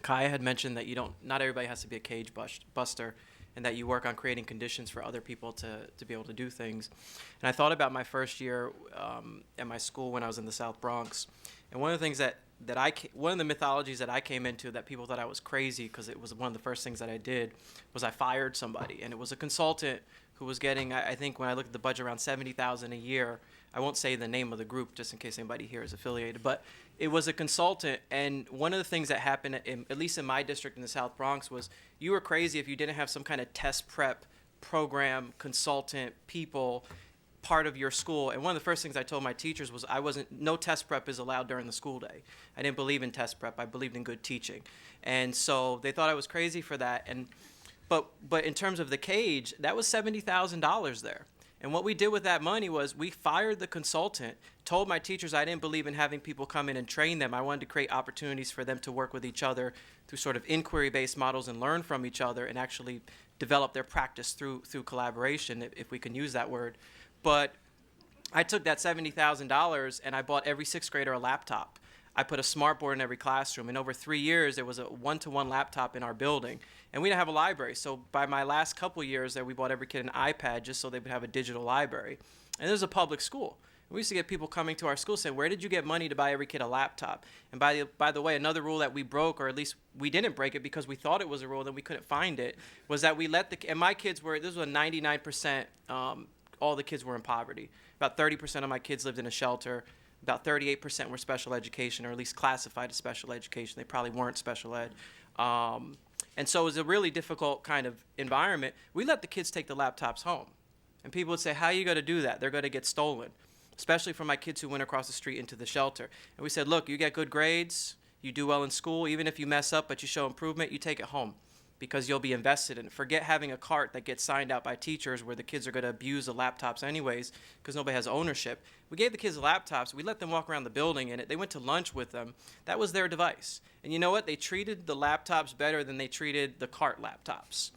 Kaya had mentioned that not everybody has to be a buster, and that you work on creating conditions for other people to be able to do things. And I thought about my first year at my school when I was in the South Bronx. And one of the things one of the mythologies that I came into that people thought I was crazy, because it was one of the first things that I did, was I fired somebody. And it was a consultant who was getting, I think when I looked at the budget, around $70,000 a year. I won't say the name of the group just in case anybody here is affiliated, but it was a consultant. And one of the things that happened, at least in my district in the South Bronx, was you were crazy if you didn't have some kind of test prep program, consultant, people, part of your school. And one of the first things I told my teachers was no test prep is allowed during the school day. I didn't believe in test prep. I believed in good teaching. And so they thought I was crazy for that. But in terms of the cage, that was $70,000 there. And what we did with that money was we fired the consultant, told my teachers I didn't believe in having people come in and train them. I wanted to create opportunities for them to work with each other through sort of inquiry-based models and learn from each other and actually develop their practice through collaboration, if we can use that word. But I took that $70,000 and I bought every sixth grader a laptop. I put a smart board in every classroom. And over 3 years, there was a one-to-one laptop in our building. And we didn't have a library. So by my last couple years there, we bought every kid an iPad just so they would have a digital library. And it was a public school. And we used to get people coming to our school saying, where did you get money to buy every kid a laptop? And by the way, another rule that we broke, or at least we didn't break it because we thought it was a rule, then we couldn't find it, was that we and my kids this was a 99%, all the kids were in poverty. About 30% of my kids lived in a shelter. About 38% were special education, or at least classified as special education. They probably weren't special ed. And so it was a really difficult kind of environment. We let the kids take the laptops home. And people would say, how are you going to do that? They're going to get stolen, especially from my kids who went across the street into the shelter. And we said, look, you get good grades, you do well in school, even if you mess up but you show improvement, you take it home, because you'll be invested in it. Forget having a cart that gets signed out by teachers where the kids are going to abuse the laptops anyways because nobody has ownership. We gave the kids the laptops. We let them walk around the building in it. They went to lunch with them. That was their device. And you know what? They treated the laptops better than they treated the cart laptops.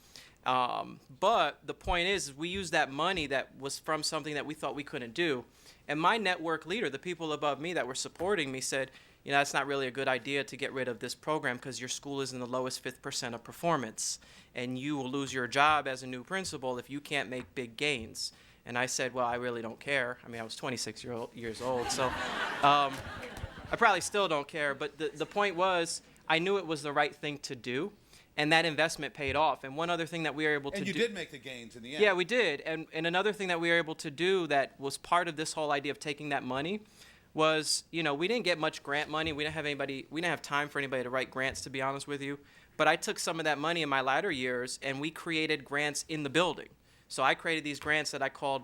But the point is, we used that money that was from something that we thought we couldn't do. And my network leader, the people above me that were supporting me, said, that's not really a good idea to get rid of this program because your school is in the lowest 5th% of performance. And you will lose your job as a new principal if you can't make big gains. And I said, well, I really don't care. I mean, I was 26 years old, so I probably still don't care. But the point was, I knew it was the right thing to do. And that investment paid off. And one other thing that we were able to do... And you did make the gains in the end. Yeah, we did. And another thing that we were able to do that was part of this whole idea of taking that money was, we didn't get much grant money. We didn't have time for anybody to write grants, to be honest with you. But I took some of that money in my latter years, and we created grants in the building. So I created these grants that I called,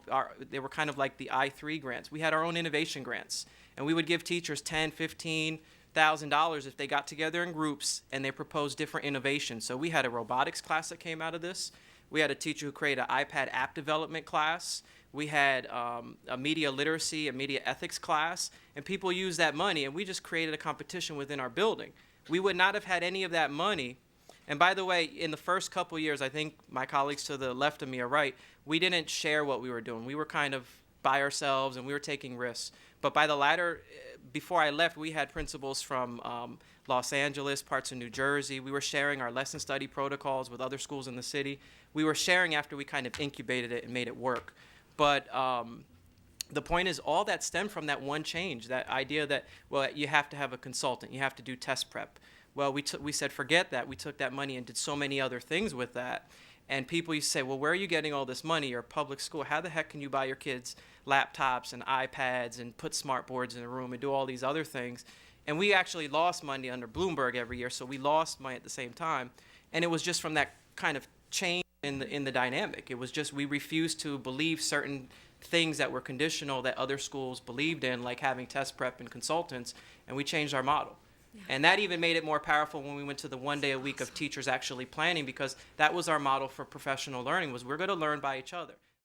they were kind of like the I3 grants. We had our own innovation grants. And we would give teachers $10,000, $15,000 if they got together in groups and they proposed different innovations. So we had a robotics class that came out of this. We had a teacher who created an iPad app development class. We had a media literacy, a media ethics class, and people used that money, and we just created a competition within our building. We would not have had any of that money. And by the way, in the first couple years, I think my colleagues to the left of me are right, we didn't share what we were doing. We were kind of by ourselves, and we were taking risks. But by the latter, before I left, we had principals from Los Angeles, parts of New Jersey. We were sharing our lesson study protocols with other schools in the city. We were sharing after we kind of incubated it and made it work. But the point is, all that stemmed from that one change, that idea that, well, you have to have a consultant, you have to do test prep. Well, we said, forget that. We took that money and did so many other things with that. And people used to say, well, where are you getting all this money? You're a public school. How the heck can you buy your kids laptops and iPads and put smart boards in a room and do all these other things? And we actually lost money under Bloomberg every year, so we lost money at the same time. And it was just from that kind of change in the dynamic. It was just we refused to believe certain things that were conditional that other schools believed in, like having test prep and consultants, and we changed our model. Yeah. And that even made it more powerful when we went to the 1 day a week of teachers actually planning, because that was our model for professional learning, was we're going to learn by each other.